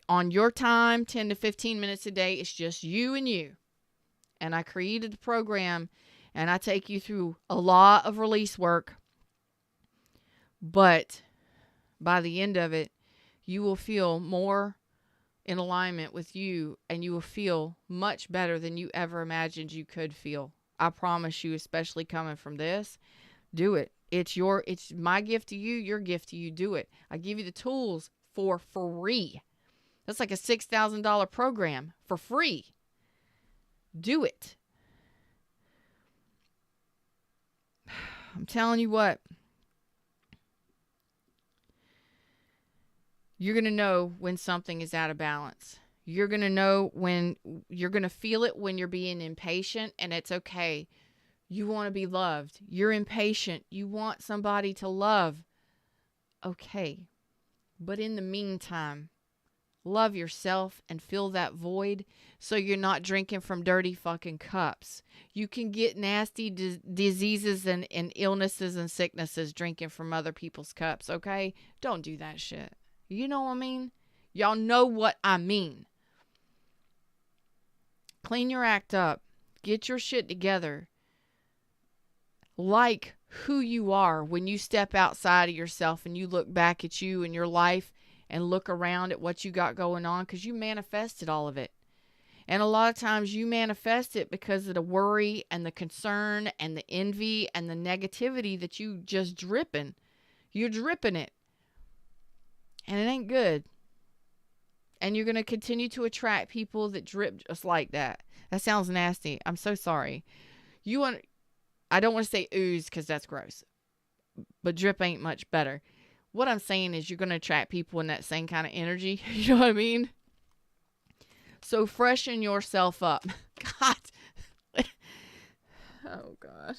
on your time, 10 to 15 minutes a day. It's just you and you. And I created the program, and I take you through a lot of release work. But by the end of it, you will feel more in alignment with you, and you will feel much better than you ever imagined you could feel. I promise you, especially coming from this, do it. It's my gift to you, your gift to you. Do it. I give you the tools for free. That's like a $6,000 program for free. Do it. I'm telling you what. You're going to know when something is out of balance. You're going to know when you're going to feel it when you're being impatient, and it's okay. You want to be loved. You're impatient. You want somebody to love. Okay. But in the meantime, love yourself and fill that void so you're not drinking from dirty fucking cups. You can get nasty diseases and illnesses and sicknesses drinking from other people's cups, okay? Don't do that shit. You know what I mean? Y'all know what I mean. Clean your act up. Get your shit together. Like who you are when you step outside of yourself and you look back at you and your life and look around at what you got going on, because you manifested all of it. And a lot of times you manifest it because of the worry and the concern and the envy and the negativity that you just dripping. You're dripping it. And it ain't good. And you're going to continue to attract people that drip just like that. That sounds nasty. I'm so sorry. I don't want to say ooze because that's gross. But drip ain't much better. What I'm saying is you're going to attract people in that same kind of energy. You know what I mean? So freshen yourself up. God. Oh, God.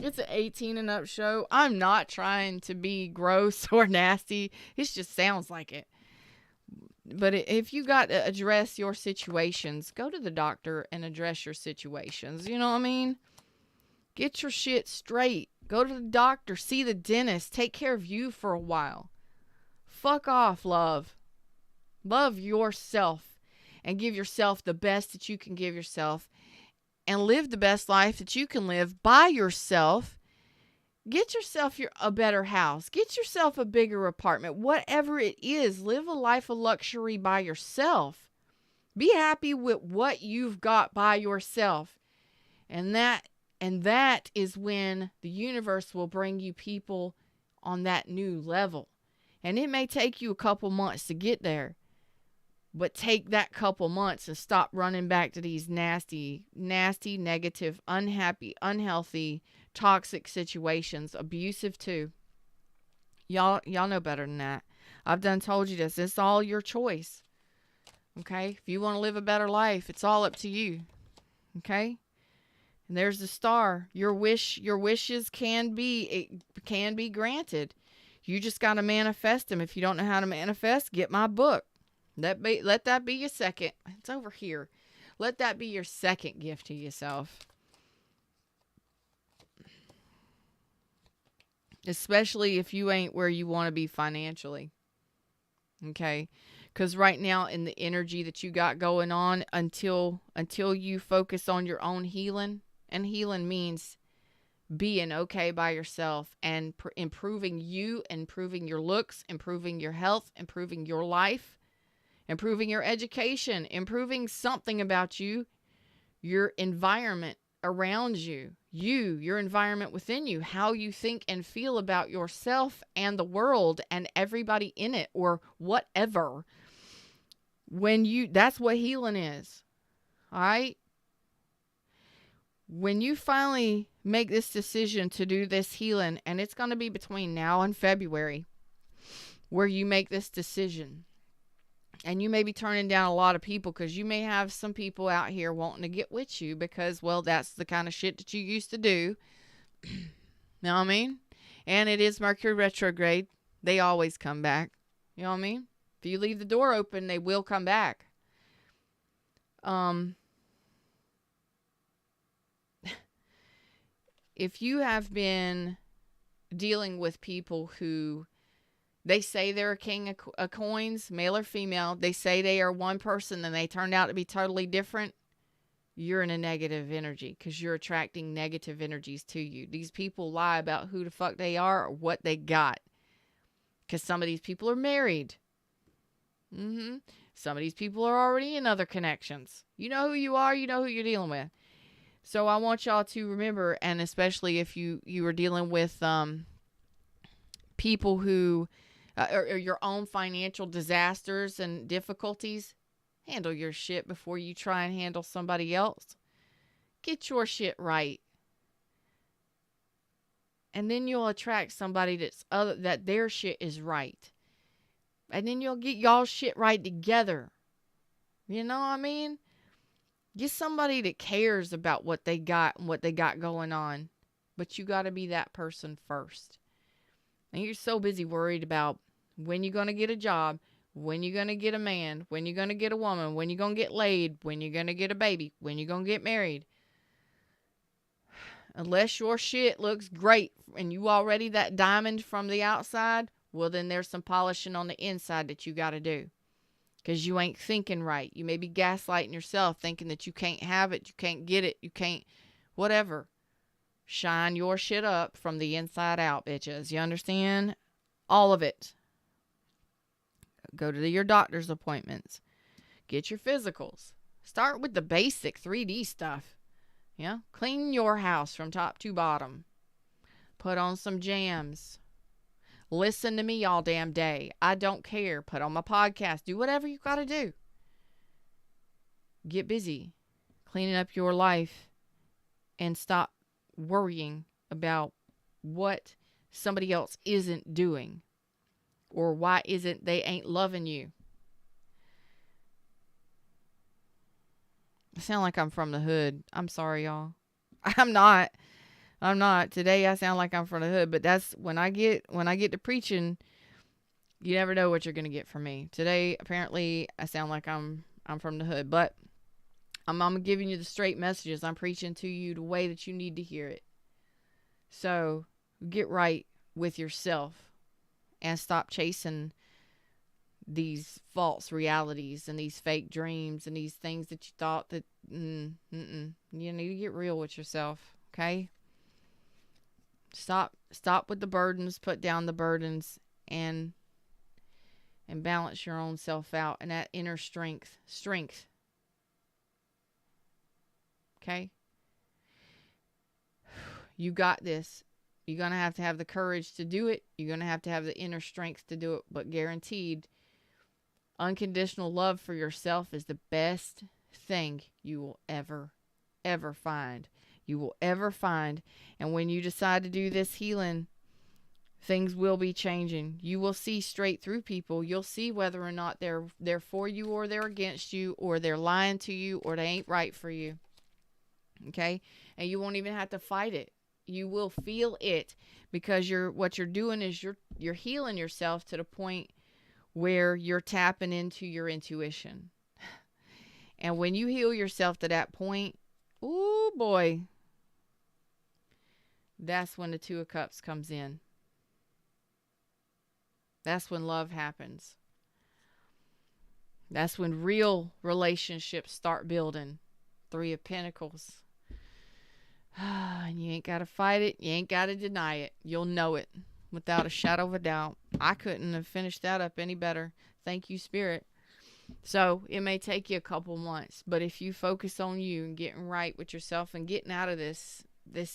It's an 18 and up show. I'm not trying to be gross or nasty. It just sounds like it. But if you got to address your situations, go to the doctor and address your situations. You know what I mean? Get your shit straight. Go to the doctor. See the dentist. Take care of you for a while. Fuck off, love. Love yourself and give yourself the best that you can give yourself. And live the best life that you can live by yourself. Get yourself a better house. Get yourself a bigger apartment. Whatever it is, live a life of luxury by yourself. Be happy with what you've got by yourself. And that is when the universe will bring you people on that new level. And it may take you a couple months to get there. But take that couple months and stop running back to these nasty, negative, unhappy, unhealthy, toxic situations. Abusive too. Y'all know better than that. I've done told you this. It's all your choice. Okay? If you want to live a better life, it's all up to you. Okay? And there's the star. Your wishes can be granted. You just got to manifest them. If you don't know how to manifest, get my book. Let that be your second. It's over here. Let that be your second gift to yourself. Especially if you ain't where you want to be financially. Okay? Because right now in the energy that you got going on, until you focus on your own healing, and healing means being okay by yourself and improving you, improving your looks, improving your health, improving your life, improving your education, improving something about you, your environment around you, your environment within you, how you think and feel about yourself and the world and everybody in it or whatever. That's what healing is. All right? When you finally make this decision to do this healing, and it's going to be between now and February where you make this decision. And you may be turning down a lot of people because you may have some people out here wanting to get with you because, well, that's the kind of shit that you used to do. Know what I mean? And it is Mercury retrograde. They always come back. You know what I mean? If you leave the door open, they will come back. If you have been dealing with people who they say they're a king of coins, male or female, they say they are one person and they turned out to be totally different, you're in a negative energy because you're attracting negative energies to you. These people lie about who the fuck they are or what they got because some of these people are married. Some of these people are already in other connections. You know who you are. You know who you're dealing with. So I want y'all to remember, and especially if you are dealing with people who or your own financial disasters and difficulties, handle your shit before you try and handle somebody else. Get your shit right. And then you'll attract somebody that their shit is right. And then you'll get y'all shit right together. You know what I mean? Get somebody that cares about what they got and what they got going on. But you got to be that person first. And you're so busy worried about when you're going to get a job, when you're going to get a man, when you're going to get a woman, when you're going to get laid, when you're going to get a baby, when you're going to get married. Unless your shit looks great and you already that diamond from the outside, well, then there's some polishing on the inside that you got to do. Because you ain't thinking right. You may be gaslighting yourself, thinking that you can't have it, you can't get it, you can't, whatever. Shine your shit up from the inside out, bitches. You understand? All of it. Go to your doctor's appointments. Get your physicals. Start with the basic 3D stuff. Yeah? Clean your house from top to bottom. Put on some jams. Listen to me all damn day. I don't care. Put on my podcast. Do whatever you got to do. Get busy cleaning up your life and stop worrying about what somebody else isn't doing or why they ain't loving you. I sound like I'm from the hood. I'm sorry, y'all. I'm not. Today I sound like I'm from the hood, but that's when I get to preaching, you never know what you're going to get from me. Today, apparently, I sound like I'm from the hood, but I'm giving you the straight messages. I'm preaching to you the way that you need to hear it. So, get right with yourself and stop chasing these false realities and these fake dreams and these things that you thought that, you need to get real with yourself, okay? Stop with the burdens, put down the burdens, and balance your own self out and that inner strength. Okay? You got this. You're going to have the courage to do it. You're going to have the inner strength to do it, but guaranteed, unconditional love for yourself is the best thing you will ever find. You will ever find. And when you decide to do this healing, things will be changing. You will see straight through people. You'll see whether or not they're for you or they're against you or they're lying to you or they ain't right for you. Okay? And you won't even have to fight it. You will feel it because what you're doing is you're healing yourself to the point where you're tapping into your intuition. And when you heal yourself to that point, ooh boy, that's when the Two of Cups comes in. That's when love happens. That's when real relationships start building. Three of Pentacles. And you ain't got to fight it. You ain't got to deny it. You'll know it without a shadow of a doubt. I couldn't have finished that up any better. Thank you, Spirit. So it may take you a couple months, but if you focus on you and getting right with yourself and getting out of this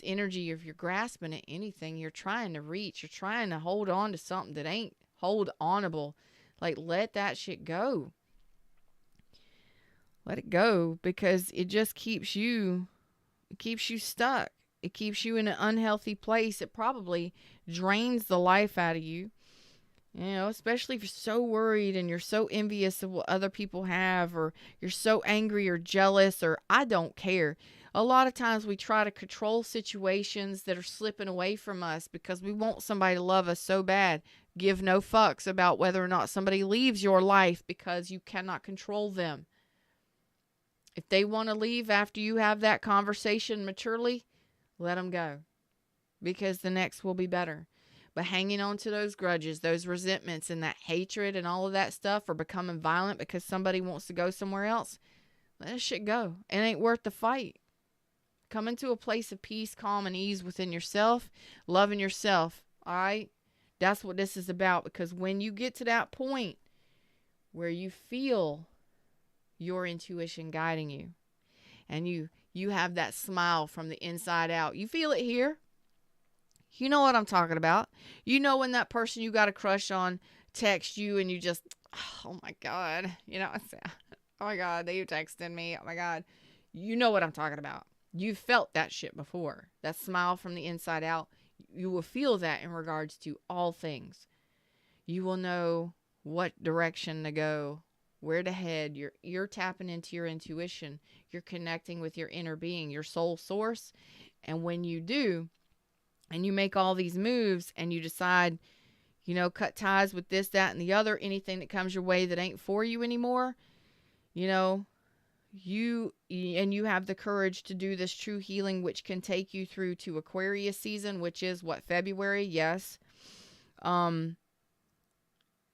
energy of you're grasping at anything you're trying to reach, you're trying to hold on to something that ain't hold onable. Like, let that shit go. Let it go, because it just keeps you stuck. It keeps you in an unhealthy place. It probably drains the life out of you. You know, especially if you're so worried and you're so envious of what other people have, or you're so angry or jealous, or I don't care. A lot of times we try to control situations that are slipping away from us because we want somebody to love us so bad. Give no fucks about whether or not somebody leaves your life because you cannot control them. If they want to leave after you have that conversation maturely, let them go, because the next will be better. But hanging on to those grudges, those resentments, and that hatred and all of that stuff, or becoming violent because somebody wants to go somewhere else, let that shit go. It ain't worth the fight. Come into a place of peace, calm, and ease within yourself, loving yourself. All right? That's what this is about, because when you get to that point where you feel your intuition guiding you, and you have that smile from the inside out, you feel it here. You know what I'm talking about. You know when that person you got a crush on texts you and you just, oh my God, you know, oh my God, they texting me. Oh my God. You know what I'm talking about. You've felt that shit before. That smile from the inside out. You will feel that in regards to all things. You will know what direction to go, where to head. You're tapping into your intuition. You're connecting with your inner being, your soul source. And when you do, and you make all these moves and you decide, you know, cut ties with this, that, and the other, anything that comes your way that ain't for you anymore, you know, you have the courage to do this true healing, which can take you through to Aquarius season, which is what, February? Yes.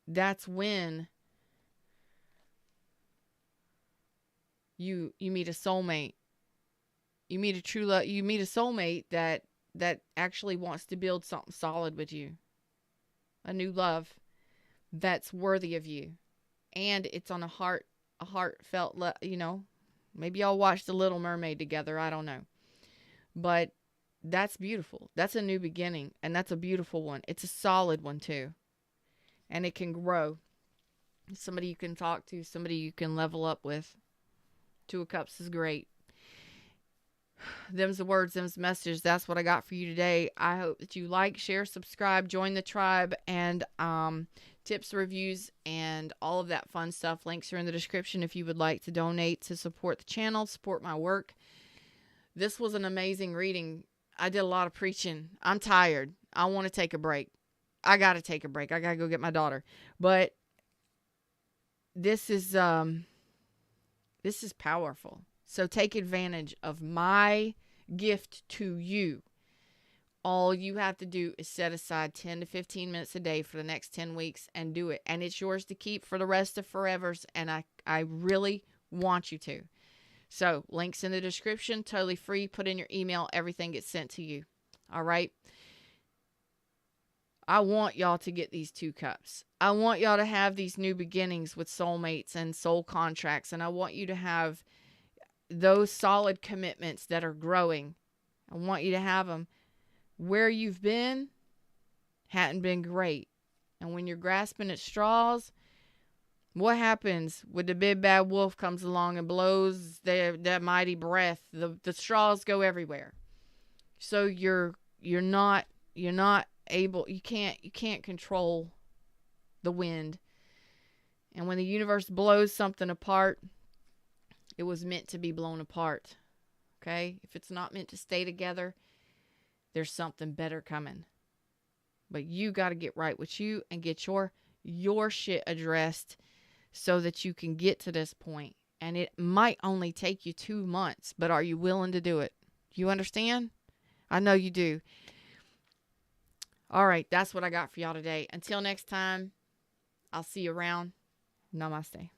That's when you meet a soulmate. You meet a true love. You meet a soulmate that actually wants to build something solid with you. A new love that's worthy of you. And it's on a heartfelt, you know, maybe y'all watch The Little Mermaid together. I don't know. But that's beautiful. That's a new beginning. And that's a beautiful one. It's a solid one too. And it can grow. Somebody you can talk to. Somebody you can level up with. Two of Cups is great. Them's the words, them's the messages. That's what I got for you today. I hope that you like, share, subscribe, join the tribe, and tips, reviews, and all of that fun stuff. Links are in the description if you would like to donate to support the channel, support my work. This was an amazing reading. I did a lot of preaching. I'm tired. I want to take a break. I got to take a break. I got to go get my daughter. But this is powerful. So take advantage of my gift to you. All you have to do is set aside 10 to 15 minutes a day for the next 10 weeks and do it. And it's yours to keep for the rest of forevers. And I really want you to. So links in the description, totally free. Put in your email. Everything gets sent to you. All right. I want y'all to get these 2 cups. I want y'all to have these new beginnings with soulmates and soul contracts. And I want you to have those solid commitments that are growing. I want you to have them. Where you've been hadn't been great. And when you're grasping at straws, what happens when the big bad wolf comes along and blows that mighty breath? The straws go everywhere. So you're not able, you can't control the wind. And when the universe blows something apart, it was meant to be blown apart. Okay? If it's not meant to stay together, there's something better coming. But you got to get right with you and get your shit addressed so that you can get to this point. And it might only take you 2 months, but are you willing to do it? You understand? I know you do. All right, that's what I got for y'all today. Until next time, I'll see you around. Namaste.